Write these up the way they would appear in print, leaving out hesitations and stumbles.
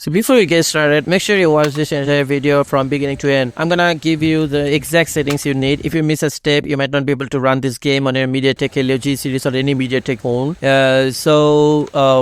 So before you get started, make sure you watch this entire video from beginning to end. I'm gonna give you the exact settings you need. If you miss a step, you might not be able to run this game on your Mediatek Helio G series or any Mediatek phone.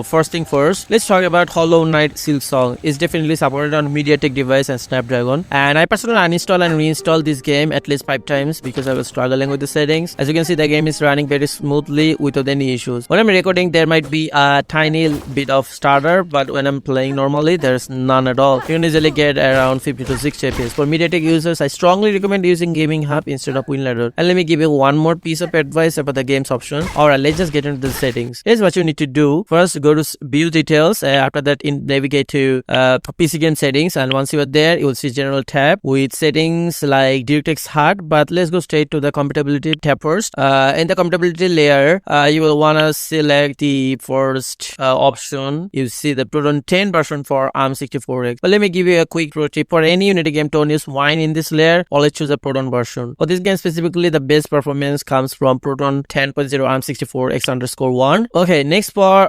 First thing first, let's talk about Hollow Knight Silksong. It's definitely supported on Mediatek device and Snapdragon. And I personally uninstall and reinstall this game at least 5 times because I was struggling with the settings. As you can see, the game is running very smoothly without any issues. When I'm recording, there might be a tiny bit of stutter, but when I'm playing normally, there's none at all. You can easily get around 50 to 60 FPS. For Mediatek users, I strongly recommend using Gamehub instead of winlator. And let me give you one more piece of advice about the games option. Alright, let's just get into the settings. Here's what you need to do. First, go to view details. After that, navigate to PC game settings. And once you are there, you will see general tab with settings like DirectX HUD. But let's go straight to the compatibility tab first. In the compatibility layer, you will want to select the first option. You see the Proton 10 version for ARM64X. But let me give you a quick pro tip. For any Unity game, don't use Wine in this layer. Always choose a Proton version. For this game specifically, the best performance comes from Proton 10.0 ARM64X_1. Okay, next for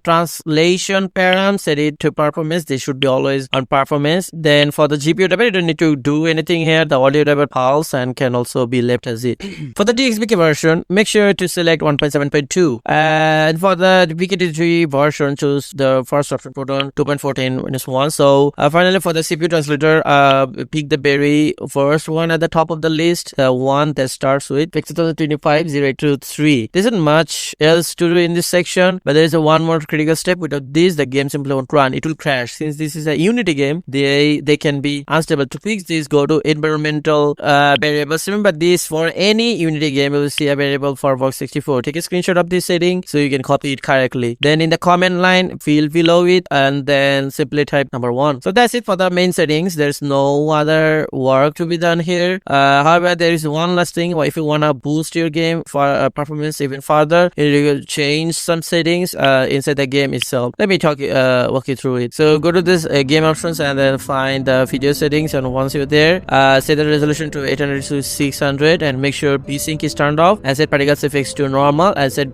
translation param, set it to performance. They should be always on performance. Then for the GPU driver, you don't need to do anything here. The audio driver pulse and can also be left as it. For the DXBK version, make sure to select 1.7.2. And for the VKT3 version, choose the first option, Proton 2.14-1. So finally for the CPU translator, pick the very first one at the top of the list, the one that starts with 2025-0823. There isn't much else to do in this section, but there is one more critical step. Without this, the game simply won't run. It will crash. Since this is a Unity game, they can be unstable. To fix this, go to environmental variables. Remember this, for any Unity game, you will see a variable for Vox64. Take a screenshot of this setting so you can copy it correctly. Then in the comment line, fill below it and then simply type number 1. So that's it for the main settings. There's no other work to be done here. However, there is one last thing. If you want to boost your game for performance even further, you can change some settings inside the game itself. Let me walk you through it. So go to this game options and then find the video settings, and once you're there, set the resolution to 800 to 600 and make sure VSync is turned off, and set particles effects to normal, and set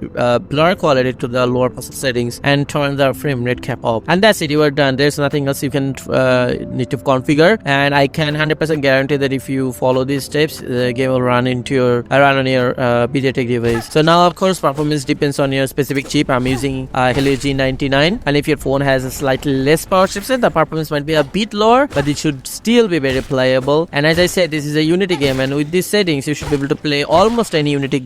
blur quality to the lower possible settings, and turn the frame rate cap off. And that's it, you are done. There's nothing else you can need to configure, and I can 100% guarantee that if you follow these steps, the game will run on your Mediatek device. So now of course performance depends on your specific chip. I'm using Helio G99, and if your phone has a slightly less power chipset, the performance might be a bit lower, but it should still be very playable. And as I said, this is a Unity game, and with these settings you should be able to play almost any Unity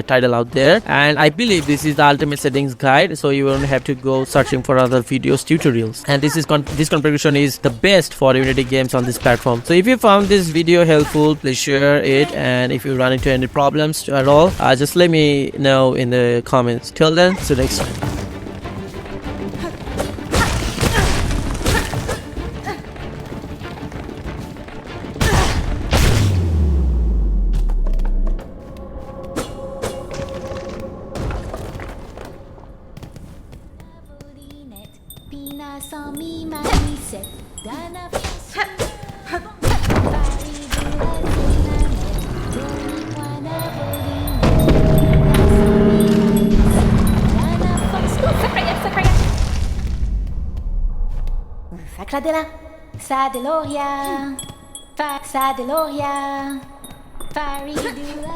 title out there. And I believe this is the ultimate settings guide, so you won't have to go searching for other videos, tutorials. And this configuration is the best for Unity games on this platform. So if you found this video helpful, please share it, and if you run into any problems at all, just let me know in the comments. Till then, see you next time. Sacradela, Sadeloria, Sadeloria, Faridula,